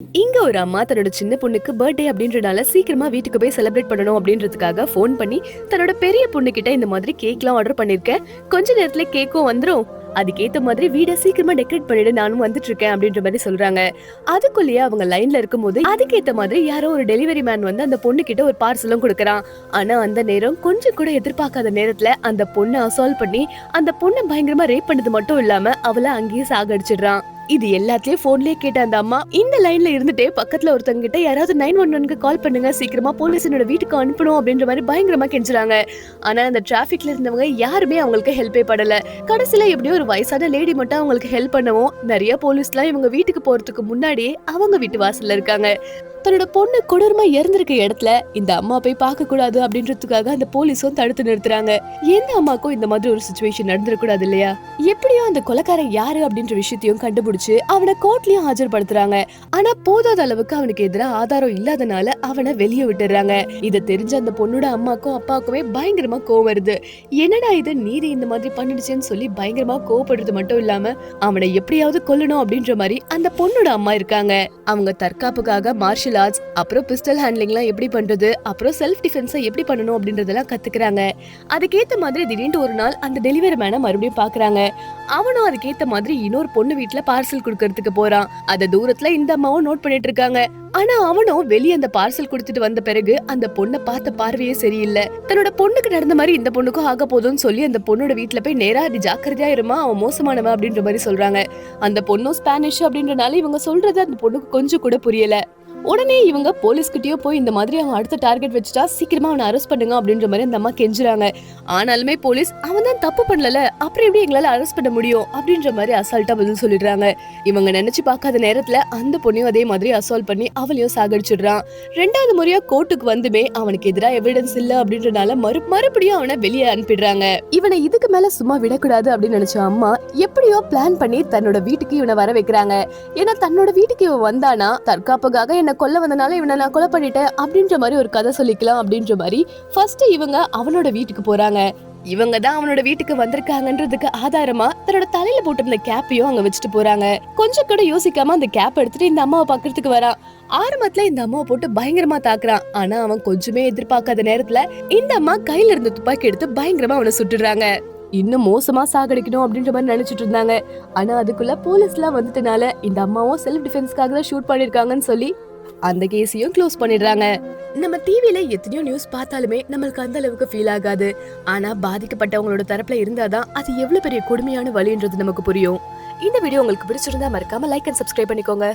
இங்க ஒரு அம்மா தன்னோட சின்ன பொண்ணுக்கு பர்த்டே அப்படின்றனால சீக்கிரமா வீட்டுக்கு போய் செலிப்ரேட் பண்ணணும் அப்படின்றதுக்காக ஃபோன் பண்ணி தன்னோட பெரிய பொண்ணு கிட்ட இந்த மாதிரி கேக்லாம் ஆர்டர் பண்ணிருக்கேன், கொஞ்ச நேரத்துல கேக்கும் வந்துரும், அதுக்கேத்த மாதிரி வீட சீக்கிரமா டெக்கரேட் பண்ணிடு, நானும் வந்துட்டு இருக்கேன் அப்படின்ற மாதிரி சொல்றாங்க. அதுக்குள்ளேயே அவங்க லைன்ல இருக்கும்போது அதுக்கேத்த மாதிரி யாரோ ஒரு டெலிவரி மேன் வந்து அந்த பொண்ணு கிட்ட ஒரு பார்சலும் கொடுக்கறான். ஆனா அந்த நேரம் கொஞ்சம் கூட எதிர்பார்க்காத நேரத்துல அந்த பொண்ணை அசால்ட் பண்ணி அந்த பொண்ணை பயங்கரமா ரேப் பண்ணது மட்டும் இல்லாம அவளை அங்கேயே சாகடிச்சிடுறான். இது எல்லாத்தையும் போன்லயே கேட்ட அந்த அம்மா இந்த லைன்ல இருந்துட்டே பக்கத்துல ஒருத்தங்க கிட்ட யாராவது 911க்கு கால் பண்ணுங்க, சீக்கிரமா போலீஸ் என்னோட வீட்டுக்கு அனுப்பணும் அப்படின்ற மாதிரி பயங்கரமா கெஞ்சுறாங்க. ஆனா அந்த டிராபிக்ல இருந்தவங்க யாருமே அவங்களுக்கு ஹெல்ப்பே படல. கடைசியில எப்படியோ ஒரு வயசான லேடி மட்டும் அவங்களுக்கு ஹெல்ப் பண்ணவும் நிறைய போலீஸ்லாம் இவங்க வீட்டுக்கு போறதுக்கு முன்னாடியே அவங்க வீட்டு வாசல்ல இருக்காங்க. தன்னோட பொண்ணு கொடூரமா இறந்திருக்க இடத்துல இந்த அம்மா போய் பார்க்க கூடாது அப்படின்றதுக்காக அந்த போலீஸும் தடுத்து நிறுத்துறாங்க. எந்த அம்மாக்கும் இந்த மாதிரி ஒரு சிச்சுவேஷன் நடந்துடக்கூடாது இல்லையா? எப்படியோ அந்த கொலைக்காரன் யாரு அப்படின்ற விஷயத்தையும் கண்டுபிடிச்சு அவனை கோர்ட்லயும் ஆஜர்படுத்துறாங்க. ஆனா போதாத அளவுக்கு அவனுக்கு எதிராக ஆதாரம் இல்லாதனால அவனை வெளியே விட்டுறாங்க. இதை தெரிஞ்ச அந்த பொண்ணோட அம்மாக்கும் அப்பாவுக்குமே பயங்கரமா கோவம் வருது. என்னடா இது, நீதி இந்த மாதிரி பண்ணிடுச்சுன்னு சொல்லி பயங்கரமா கோவப்படுறது மட்டும் இல்லாம அவனை எப்படியாவது கொல்லணும் அப்படின்ற மாதிரி அந்த பொண்ணோட அம்மா இருக்காங்க. அவங்க தற்காப்புக்காக மார்ஷல் ஆர்ட்ஸ், அப்புறம் பிஸ்டல் ஹேண்ட்லிங்லாம் எப்படி பண்றது, அப்புறம் செல்ஃப் டிஃபென்ஸை எப்படி பண்ணணும் அப்படின்றதெல்லாம் கத்துக்கிறாங்க. அதுக்கேத்த மாதிரி திடீர்னு ஒரு நாள் அந்த டெலிவரி மேனை மறுபடியும் பாக்குறாங்க. அவனும் அதுக்கேத்த மாதிரி இன்னொரு பொண்ணு வீட்டுல பார்சல் குடுக்கறதுக்கு போறான். அத தூரத்துல இந்த அம்மாவும் நோட் பண்ணிட்டு இருக்காங்க. ஆனா அவனும் வெளியே அந்த பார்சல் கொடுத்துட்டு வந்த பிறகு அந்த பொண்ணை பார்த்த பார்வையே சரியில்லை. தன்னோட பொண்ணுக்கு நடந்த மாதிரி இந்த பொண்ணுக்கும் ஆக போதும்னு சொல்லி அந்த பொண்ணோட வீட்டுல போய் நேரா அது ஜாக்கிரதையா இருமா, அவன் மோசமானவன் அப்படின்ற மாதிரி சொல்றாங்க. அந்த பொண்ணும் ஸ்பானிஷ் அப்படின்றனால இவங்க சொல்றது அந்த பொண்ணுக்கு கொஞ்சம் கூட புரியல. உடனே இவங்க போலீஸ் கிட்டயோ போய் இந்த மாதிரி அவன் அடுத்த டார்கெட் வச்சுட்டா சீக்கிரமா அவனை அரெஸ்ட் பண்ணுங்க அப்படின்ற மாதிரி அந்த அம்மா கெஞ்சுறாங்க. ஆனாலுமே போலீஸ் அவன் தான் தப்பு பண்ணல, அப்புறம் எப்படி எங்களால அரெஸ்ட் பண்ண முடியும் அப்படின்ற மாதிரி அசால்ட்டா பதில் சொல்லிடுறாங்க. இவங்க நினைச்சு பார்க்காத நேரத்துல அந்த பொண்ணையும் அதே மாதிரி அசால்ட் பண்ணி அவளையும் சாகடிச்சிடுறான். ரெண்டாவது முறையா கோர்ட்டுக்கு வந்துமே அவனுக்கு எதிராக எவிடன்ஸ் இல்ல அப்படின்றனால மறுபடியும் அவனை வெளியே அனுப்பிடுறாங்க. இவனை இதுக்கு மேல சும்மா விடக்கூடாது அப்படின்னு நினைச்ச அம்மா எப்படியோ பிளான் பண்ணி தன்னோட வீட்டுக்கு இவனை வர வைக்கிறாங்க. ஏன்னா தன்னோட வீட்டுக்கு இவன் வந்தானா தற்காப்புக்காக என்ன கொல்ல வந்தனால இவனை நான் கொலை பண்ணிட்டேன் அப்படின்ற மாதிரி ஒரு கதை சொல்லிக்கலாம் அப்படின்ற மாதிரி ஃபர்ஸ்ட் இவங்க அவனோட வீட்டுக்கு போறாங்க. இவங்க தான் அவனோட வீட்டுக்கு வந்திருக்காங்கன்றதுக்கு ஆதாரமா தன்னோட தலையில போட்டிருந்த கேப்பையும் அங்க வச்சுட்டு போறாங்க. கொஞ்சம் கூட யோசிக்காம அந்த கேப் எடுத்துட்டு இந்த அம்மாவை பாக்குறதுக்கு வரான். ஆரம்பத்துல இந்த அம்மாவை போட்டு பயங்கரமா தாக்குறான். ஆனா அவன் கொஞ்சமே எதிர்பார்க்காத நேரத்துல இந்த அம்மா கையில இருந்த துப்பாக்கி எடுத்து பயங்கரமா அவனை சுட்டுறாங்க. இன்னும் மோசமா சாகடிக்கணும் அப்படின்ற மாதிரி நினைச்சிட்டு இருந்தாங்க. ஆனா அதுக்குள்ள போலீஸ் எல்லாம் வந்துட்டனால இந்த அம்மாவும் செல்ஃப் டிஃபென்ஸ்க்காக தான் ஷூட் பண்ணிருக்காங்கன்னு சொல்லி அந்த கேஸையும் க்ளோஸ் பண்ணிடுறாங்க. நம்ம டிவில எத்தனையோ நியூஸ் பார்த்தாலுமே நம்மளுக்கு அந்த அளவுக்கு ஃபீல் ஆகாது. ஆனா பாதிக்கப்பட்டவங்களோட தரப்புல இருந்தாதான் அது எவ்வளவு பெரிய கொடுமையான வலின்றது நமக்கு புரியும். இந்த வீடியோ உங்களுக்கு பிடிச்சிருந்தா மறக்காம லைக் அண்ட் சப்ஸ்கிரைப் பண்ணிக்கோங்க.